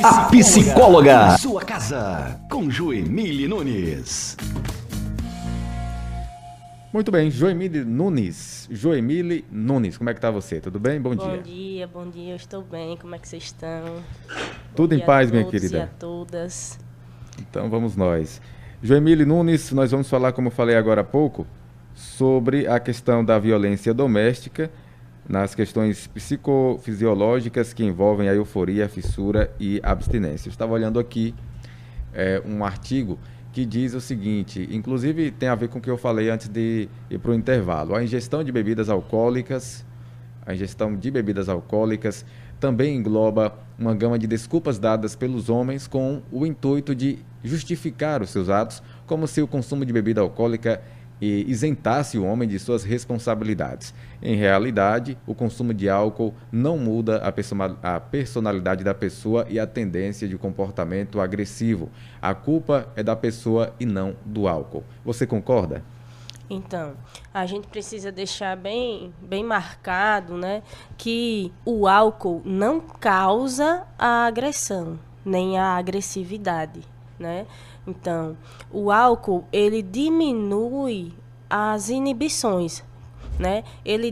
A psicóloga. Sua casa, com Joemile Nunes. Muito bem, Joemile Nunes. Joemile Nunes, como é que tá você? Tudo bem? Bom dia. Bom dia, eu estou bem. Como é que vocês estão? Tudo em paz, minha querida. E a todas. Então vamos nós. Joemile Nunes, nós vamos falar, como eu falei agora há pouco, sobre a questão da violência doméstica, nas questões psicofisiológicas que envolvem a euforia, a fissura e a abstinência. Eu estava olhando aqui um artigo que diz o seguinte, inclusive tem a ver com o que eu falei antes de ir para o intervalo. A ingestão de bebidas alcoólicas também engloba uma gama de desculpas dadas pelos homens com o intuito de justificar os seus atos, como se o consumo de bebida alcoólica isentasse o homem de suas responsabilidades. Em realidade, o consumo de álcool não muda a personalidade da pessoa e a tendência de comportamento agressivo. A culpa é da pessoa e não do álcool. Você concorda? Então, a gente precisa deixar bem marcado, né, que o álcool não causa a agressão, nem a agressividade, né? Então, o álcool, ele diminui as inibições, né? Ele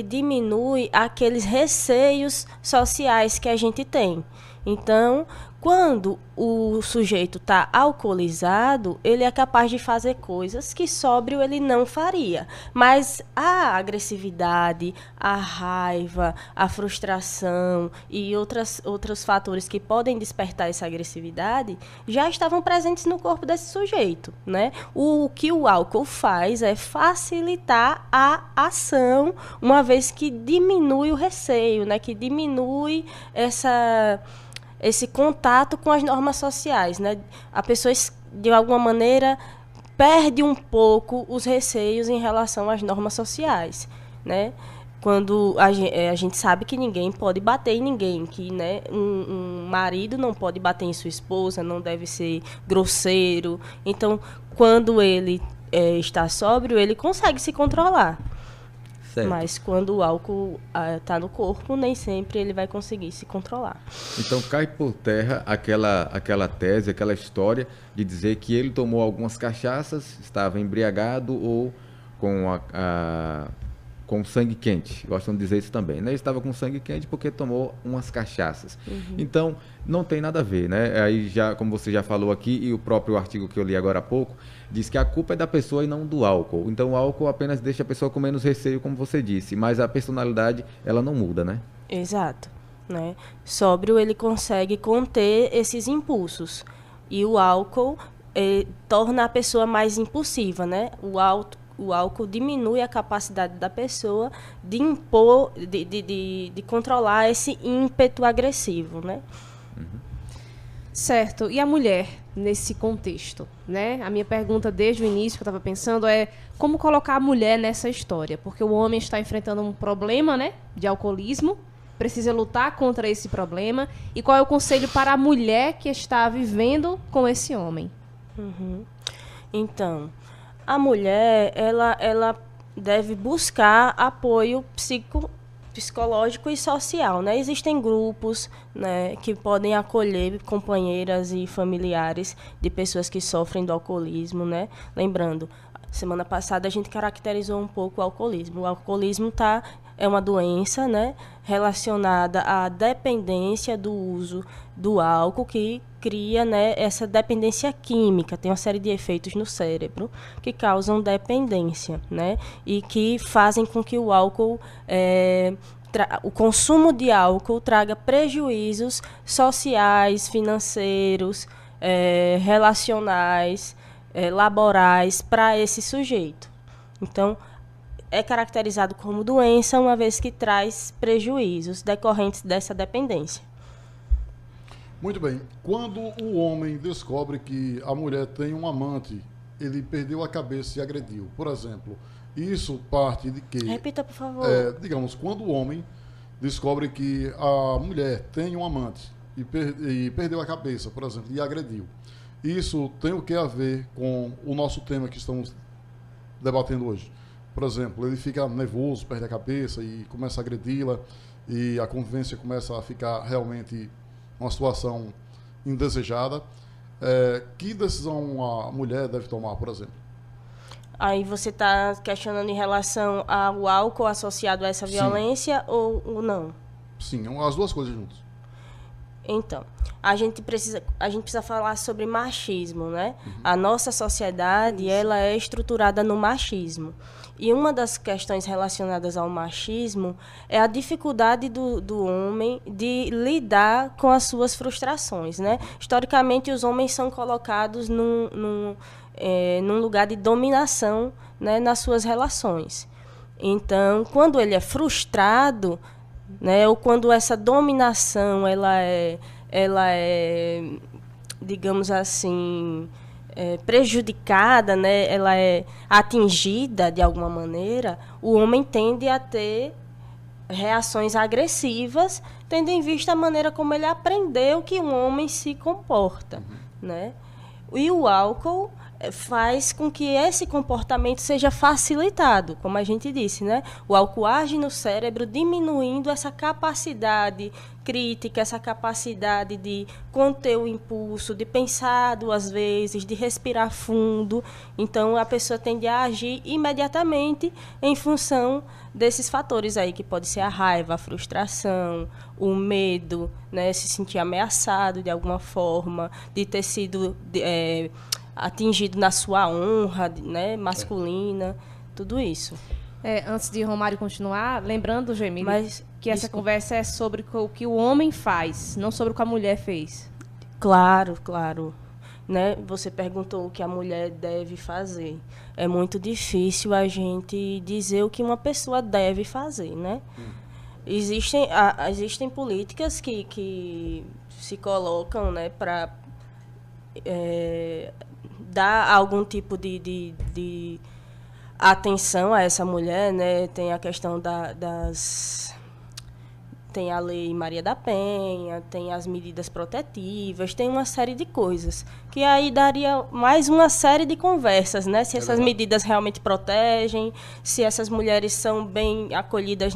diminui aqueles receios sociais que a gente tem. Então, quando o sujeito está alcoolizado, ele é capaz de fazer coisas que sóbrio ele não faria. Mas a agressividade, a raiva, a frustração e outros fatores que podem despertar essa agressividade já estavam presentes no corpo desse sujeito, né? O que o álcool faz é facilitar a ação, uma vez que diminui o receio, né? Que diminui esse contato com as normas sociais, né? A pessoa, de alguma maneira, perde um pouco os receios em relação às normas sociais, né? Quando a gente sabe que ninguém pode bater em ninguém, que, né, um marido não pode bater em sua esposa, não deve ser grosseiro. Então, quando ele está sóbrio, ele consegue se controlar. Certo. Mas quando o álcool está no corpo, nem sempre ele vai conseguir se controlar. Então cai por terra aquela tese, aquela história de dizer que ele tomou algumas cachaças, estava embriagado ou com sangue quente. Gostam de dizer isso também, né? Ele estava com sangue quente porque tomou umas cachaças. Uhum. Então, não tem nada a ver, né? Aí, como você já falou aqui, e o próprio artigo que eu li agora há pouco, diz que a culpa é da pessoa e não do álcool. Então, o álcool apenas deixa a pessoa com menos receio, como você disse, mas a personalidade, ela não muda, né? Exato. Né? Sóbrio, ele consegue conter esses impulsos. E o álcool torna a pessoa mais impulsiva, né? O álcool diminui a capacidade da pessoa de impor, de controlar esse ímpeto agressivo, né? Uhum. Certo. E a mulher nesse contexto, né? A minha pergunta desde o início que eu estava pensando é como colocar a mulher nessa história? Porque o homem está enfrentando um problema, né, de alcoolismo, precisa lutar contra esse problema. E qual é o conselho para a mulher que está vivendo com esse homem? Uhum. Então, a mulher, ela deve buscar apoio psicológico e social, né? Existem grupos, né, que podem acolher companheiras e familiares de pessoas que sofrem do alcoolismo, né? Lembrando, semana passada a gente caracterizou um pouco o alcoolismo. O alcoolismo é uma doença, né, relacionada à dependência do uso do álcool que cria, né, essa dependência química. Tem uma série de efeitos no cérebro que causam dependência, né, e que fazem com que o álcool, o consumo de álcool traga prejuízos sociais, financeiros, relacionais, laborais para esse sujeito. Então, é caracterizado como doença, uma vez que traz prejuízos decorrentes dessa dependência. Muito bem. Quando o homem descobre que a mulher tem um amante, ele perdeu a cabeça e agrediu, por exemplo, isso parte de quê? Repita, por favor. Digamos, quando o homem descobre que a mulher tem um amante e perdeu a cabeça, por exemplo, e agrediu, isso tem o que a ver com o nosso tema que estamos debatendo hoje? Por exemplo, ele fica nervoso, perde a cabeça e começa a agredi-la, e a convivência começa a ficar realmente uma situação indesejada. Que decisão a mulher deve tomar, por exemplo? Aí você está questionando em relação ao álcool associado a essa violência ou não? Sim, as duas coisas juntas. Então, a gente precisa falar sobre machismo, né? A nossa sociedade, ela é estruturada no machismo. E uma das questões relacionadas ao machismo é a dificuldade do homem de lidar com as suas frustrações, né? Historicamente, os homens são colocados num lugar de dominação, né, nas suas relações. Então, quando ele é frustrado, né, ou quando essa dominação ela é, digamos assim, prejudicada, né, ela é atingida de alguma maneira, o homem tende a ter reações agressivas, tendo em vista a maneira como ele aprendeu que um homem se comporta, né? E o álcool faz com que esse comportamento seja facilitado, como a gente disse, né? O álcool age no cérebro, diminuindo essa capacidade crítica, essa capacidade de conter o impulso, de pensar duas vezes, de respirar fundo. Então, a pessoa tende a agir imediatamente em função desses fatores aí, que pode ser a raiva, a frustração, o medo, né? Se sentir ameaçado de alguma forma, de ter sido atingido na sua honra, né, masculina, tudo isso. Antes de Romário continuar, lembrando, Gemília, que essa desculpa. conversa é sobre o que o homem faz, não sobre o que a mulher fez. Claro, claro. Né? Você perguntou o que a mulher deve fazer. É muito difícil a gente dizer o que uma pessoa deve fazer, né? Existem políticas que se colocam, né, para dar algum tipo de atenção a essa mulher, né? Tem a questão tem a Lei Maria da Penha, tem as medidas protetivas, tem uma série de coisas que aí daria mais uma série de conversas, né? Se essas medidas realmente protegem, se essas mulheres são bem acolhidas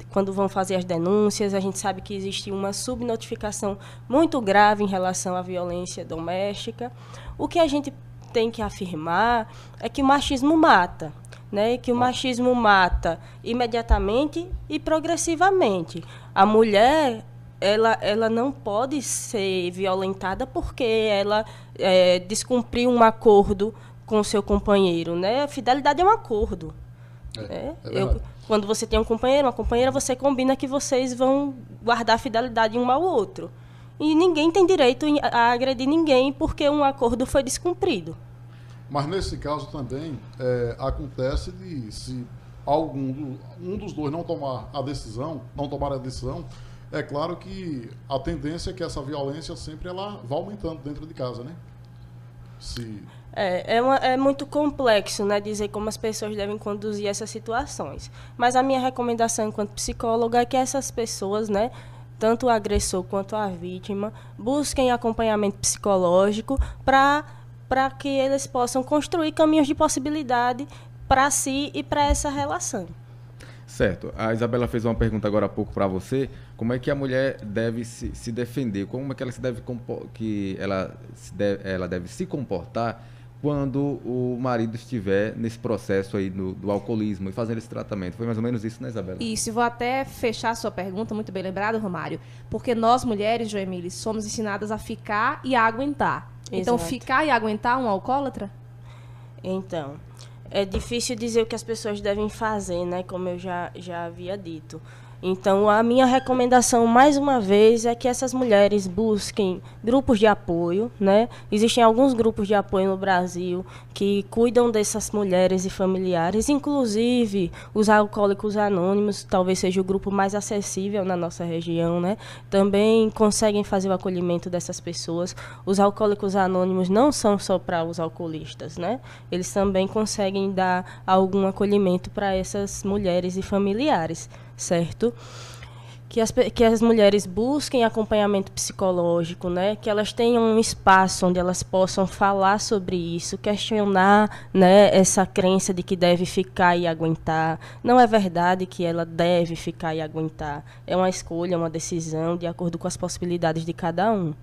quando vão fazer as denúncias. A gente sabe que existe uma subnotificação muito grave em relação à violência doméstica. O que a gente tem que afirmar é que o machismo mata, né? Que o machismo mata imediatamente e progressivamente. A mulher, ela não pode ser violentada porque ela descumpriu um acordo com o seu companheiro, né? A fidelidade é um acordo. Quando você tem um companheiro, uma companheira, você combina que vocês vão guardar fidelidade um ao outro. E ninguém tem direito a agredir ninguém porque um acordo foi descumprido. Mas nesse caso também acontece de se um dos dois não tomar a decisão, é claro que a tendência é que essa violência sempre ela vá aumentando dentro de casa, né? É muito complexo, né, dizer como as pessoas devem conduzir essas situações. Mas a minha recomendação enquanto psicóloga é que essas pessoas, né, tanto o agressor quanto a vítima, busquem acompanhamento psicológico para que eles possam construir caminhos de possibilidade para si e para essa relação. Certo. A Isabela fez uma pergunta agora há pouco para você. Como é que a mulher deve se defender? Como é que ela deve se comportar quando o marido estiver nesse processo aí do alcoolismo e fazendo esse tratamento? Foi mais ou menos isso, né, Isabela? Isso, e vou até fechar a sua pergunta, muito bem lembrado, Romário, porque nós mulheres, Joemile, somos ensinadas a ficar e a aguentar. Exato. Então, ficar e aguentar um alcoólatra? Então, é difícil dizer o que as pessoas devem fazer, né? Como eu já havia dito. Então, a minha recomendação, mais uma vez, é que essas mulheres busquem grupos de apoio, né? Existem alguns grupos de apoio no Brasil que cuidam dessas mulheres e familiares, inclusive os Alcoólicos Anônimos, talvez seja o grupo mais acessível na nossa região, né? Também conseguem fazer o acolhimento dessas pessoas. Os Alcoólicos Anônimos não são só para os alcoolistas, né? Eles também conseguem dar algum acolhimento para essas mulheres e familiares. Certo? Que as mulheres busquem acompanhamento psicológico, né? Que elas tenham um espaço onde elas possam falar sobre isso, questionar, né, essa crença de que deve ficar e aguentar. Não é verdade que ela deve ficar e aguentar. É uma escolha, uma decisão de acordo com as possibilidades de cada um.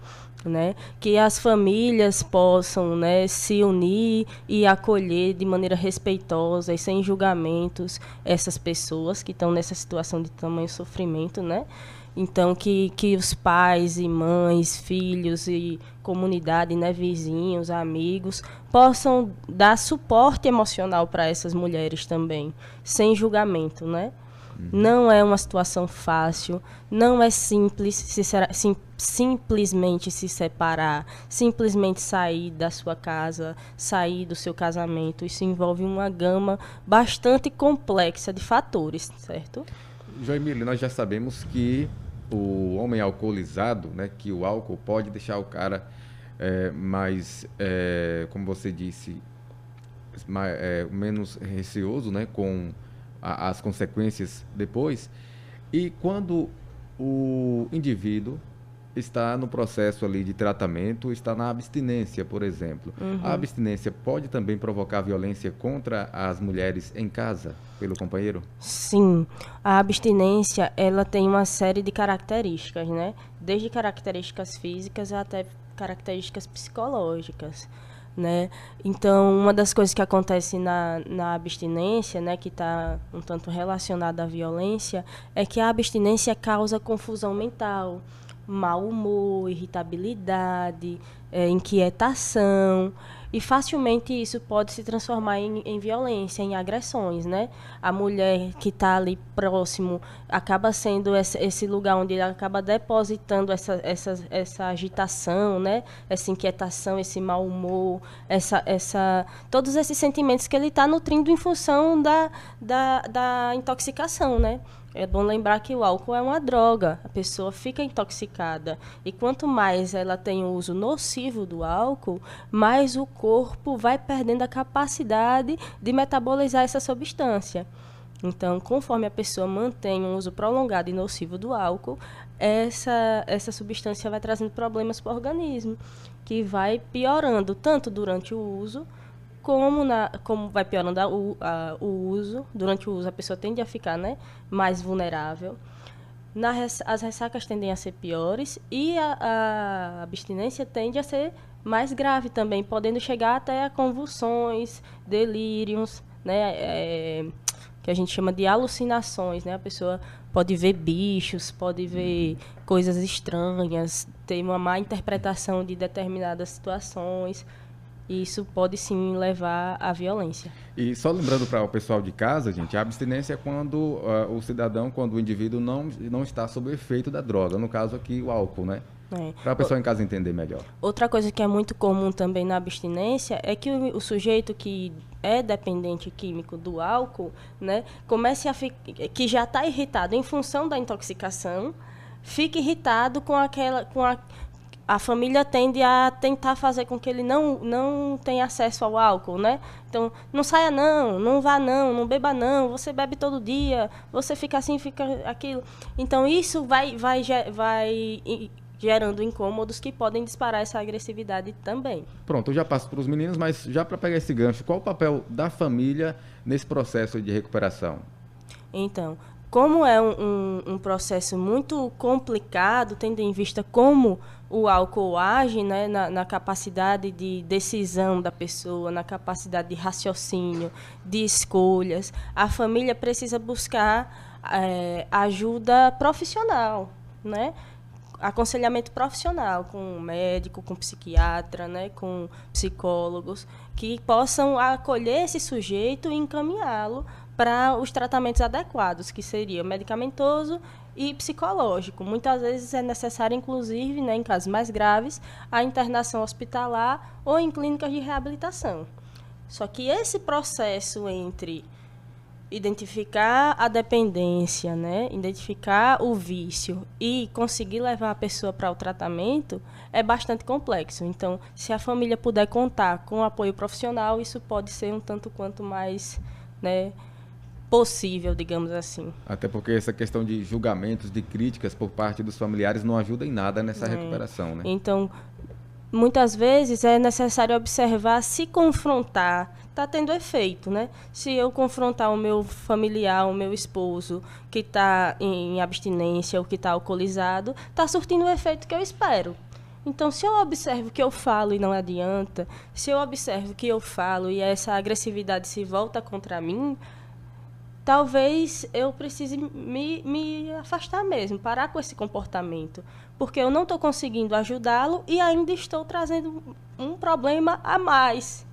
né? Que as famílias possam, né, se unir e acolher de maneira respeitosa e sem julgamentos essas pessoas que estão nessa situação de tamanho sofrimento, né? Então, que os pais e mães, filhos e comunidade, né, vizinhos, amigos, possam dar suporte emocional para essas mulheres também, sem julgamento, né? Não é uma situação fácil, não é simples simplesmente se separar, simplesmente sair da sua casa, sair do seu casamento. Isso envolve uma gama bastante complexa de fatores, certo? Joemília, nós já sabemos que o homem alcoolizado, né, que o álcool pode deixar o cara mais, como você disse, menos receoso, né, com as consequências depois. E quando o indivíduo está no processo ali de tratamento, está na abstinência, por exemplo. A abstinência pode também provocar violência contra as mulheres em casa, pelo companheiro? Sim, a abstinência, ela tem uma série de características, né? Desde características físicas até características psicológicas, né? Então, uma das coisas que acontece na abstinência, né, que está um tanto relacionada à violência, é que a abstinência causa confusão mental, mau humor, irritabilidade, inquietação, e facilmente isso pode se transformar em violência, em agressões, né? A mulher que está ali próximo acaba sendo esse lugar onde ela acaba depositando essa agitação, né? Essa inquietação, esse mau humor, todos esses sentimentos que ele está nutrindo em função da intoxicação, né? É bom lembrar que o álcool é uma droga, a pessoa fica intoxicada. E quanto mais ela tem o uso nocivo do álcool, mais o corpo vai perdendo a capacidade de metabolizar essa substância. Então, conforme a pessoa mantém um uso prolongado e nocivo do álcool, essa substância vai trazendo problemas para o organismo, que vai piorando tanto durante o uso, como vai piorando o uso. Durante o uso, a pessoa tende a ficar, né, mais vulnerável. As ressacas tendem a ser piores e a abstinência tende a ser mais grave também, podendo chegar até a convulsões, delírios, né, que a gente chama de alucinações, né? A pessoa pode ver bichos, pode ver coisas estranhas, ter uma má interpretação de determinadas situações. E isso pode sim levar à violência. E só lembrando para o pessoal de casa, gente, a abstinência é quando quando o indivíduo não está sob o efeito da droga, no caso aqui o álcool, né? Para a pessoa em casa entender melhor. Outra coisa que é muito comum também na abstinência é que o sujeito que é dependente químico do álcool, né, que já está irritado em função da intoxicação, fica irritado a família tende a tentar fazer com que ele não tenha acesso ao álcool, né? Então, não saia não vá não beba não, você bebe todo dia, você fica assim, fica aquilo. Então, isso vai gerando incômodos que podem disparar essa agressividade também. Pronto, eu já passo para os meninos, mas já para pegar esse gancho, qual o papel da família nesse processo de recuperação? Então, como é um processo muito complicado, tendo em vista como o álcool age, né, na capacidade de decisão da pessoa, na capacidade de raciocínio, de escolhas, a família precisa buscar ajuda profissional, né? Aconselhamento profissional com médico, com psiquiatra, né, com psicólogos, que possam acolher esse sujeito e encaminhá-lo para os tratamentos adequados, que seria medicamentoso e psicológico. Muitas vezes é necessário, inclusive, né, em casos mais graves, a internação hospitalar ou em clínicas de reabilitação. Só que esse processo entre identificar a dependência, né, identificar o vício e conseguir levar a pessoa para o tratamento é bastante complexo. Então, se a família puder contar com apoio profissional, isso pode ser um tanto quanto mais, né, possível, digamos assim. Até porque essa questão de julgamentos, de críticas por parte dos familiares não ajuda em nada nessa recuperação, né? Então, muitas vezes é necessário observar, se confrontar, está tendo efeito, né? Se eu confrontar o meu familiar, o meu esposo, que está em abstinência ou que está alcoolizado, está surtindo o efeito que eu espero. Então, se eu observo que eu falo e não adianta, se eu observo que eu falo e essa agressividade se volta contra mim, talvez eu precise me afastar mesmo, parar com esse comportamento. Porque eu não estou conseguindo ajudá-lo e ainda estou trazendo um problema a mais,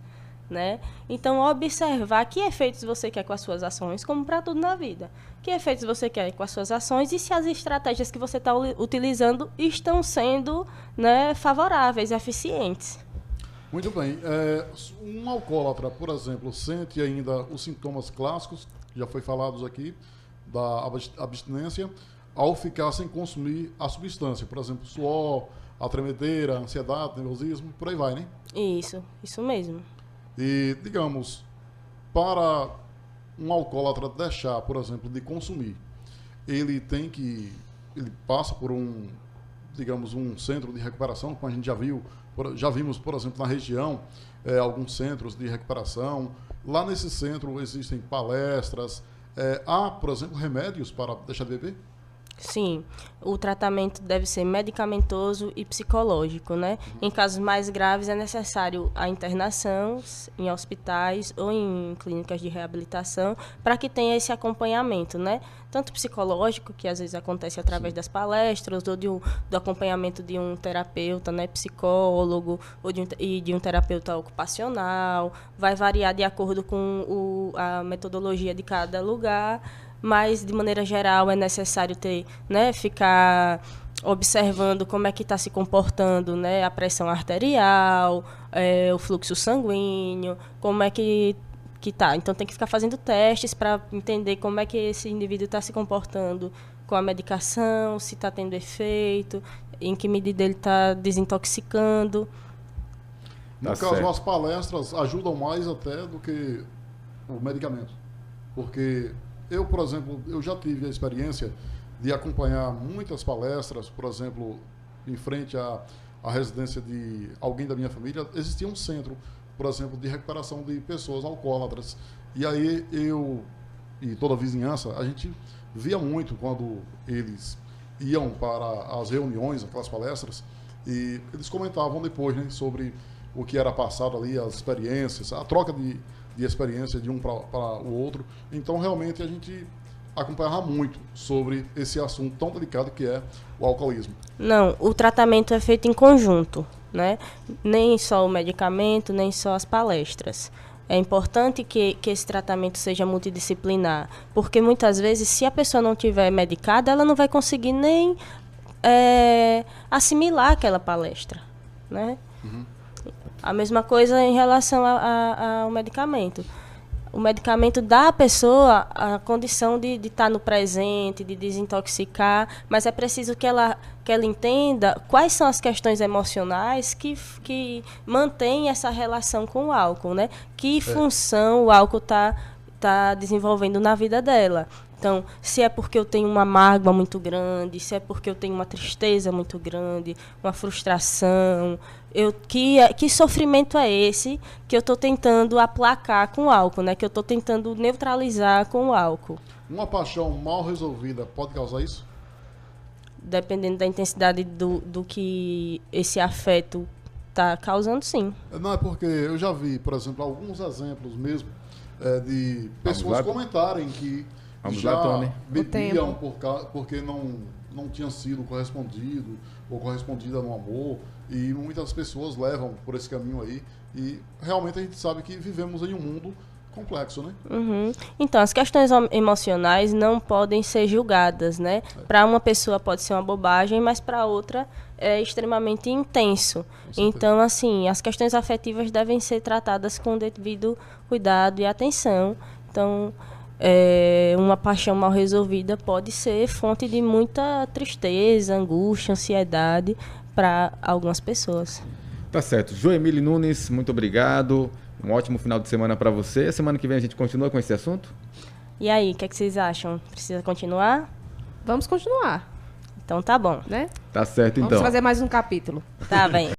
né? Então, observar que efeitos você quer com as suas ações, como para tudo na vida. Que efeitos você quer com as suas ações e se as estratégias que você está utilizando estão sendo, né, favoráveis, eficientes. Muito bem. Um alcoólatra, por exemplo, sente ainda os sintomas clássicos, que já foi falados aqui, da abstinência, ao ficar sem consumir a substância. Por exemplo, suor, a tremedeira, a ansiedade, nervosismo, por aí vai, né? Isso mesmo. E, digamos, para um alcoólatra deixar, por exemplo, de consumir, ele passa por digamos, um centro de recuperação, como a gente já vimos, por exemplo, na região, alguns centros de recuperação. Lá nesse centro existem palestras, há, por exemplo, remédios para deixar de beber? Sim, o tratamento deve ser medicamentoso e psicológico, né? Em casos mais graves é necessário a internação em hospitais ou em clínicas de reabilitação para que tenha esse acompanhamento, né? Tanto psicológico, que às vezes acontece através das palestras, ou do acompanhamento de um terapeuta, né? Psicólogo, ou de um terapeuta ocupacional. Vai variar de acordo com a metodologia de cada lugar, mas, de maneira geral, é necessário ficar observando como é que está se comportando, né, a pressão arterial, o fluxo sanguíneo, como é que está. Então, tem que ficar fazendo testes para entender como é que esse indivíduo está se comportando com a medicação, se está tendo efeito, em que medida ele está desintoxicando. No caso, as palestras ajudam mais até do que o medicamento. Porque eu, por exemplo, eu já tive a experiência de acompanhar muitas palestras, por exemplo, em frente à residência de alguém da minha família, existia um centro, por exemplo, de recuperação de pessoas alcoólatras. E aí eu e toda a vizinhança, a gente via muito quando eles iam para as reuniões, aquelas palestras, e eles comentavam depois, né, sobre o que era passado ali, as experiências, a troca de experiência de um para o outro. Então, realmente, a gente acompanhava muito sobre esse assunto tão delicado que é o alcoolismo. Não, o tratamento é feito em conjunto, né? Nem só o medicamento, nem só as palestras. É importante que esse tratamento seja multidisciplinar, porque muitas vezes, se a pessoa não estiver medicada, ela não vai conseguir nem assimilar aquela palestra, né? Uhum. A mesma coisa em relação ao medicamento. O medicamento dá à pessoa a condição de estar no presente, de desintoxicar, mas é preciso que ela entenda quais são as questões emocionais que mantêm essa relação com o álcool, né? Que função o álcool está desenvolvendo na vida dela. Então, se é porque eu tenho uma mágoa muito grande, se é porque eu tenho uma tristeza muito grande, uma frustração, que sofrimento é esse que eu estou tentando aplacar com o álcool, né? Que eu estou tentando neutralizar com o álcool. Uma paixão mal resolvida pode causar isso? Dependendo da intensidade do que esse afeto está causando, sim. Não, é porque eu já vi, por exemplo, alguns exemplos mesmo de pessoas comentarem que já bebiam porque não tinham sido correspondido ou correspondida no amor, e muitas pessoas levam por esse caminho aí, e realmente a gente sabe que vivemos em um mundo complexo, né? Uhum. Então, as questões emocionais não podem ser julgadas, né? Para uma pessoa pode ser uma bobagem, mas para outra é extremamente intenso. Então, assim, as questões afetivas devem ser tratadas com devido cuidado e atenção. Então, uma paixão mal resolvida pode ser fonte de muita tristeza, angústia, ansiedade para algumas pessoas. Tá certo. Joemile Nunes, muito obrigado. Um ótimo final de semana para você. A semana que vem a gente continua com esse assunto? E aí, o que vocês acham? Precisa continuar? Vamos continuar. Então tá bom. Né? Tá certo, então. Vamos fazer mais um capítulo. Tá bem.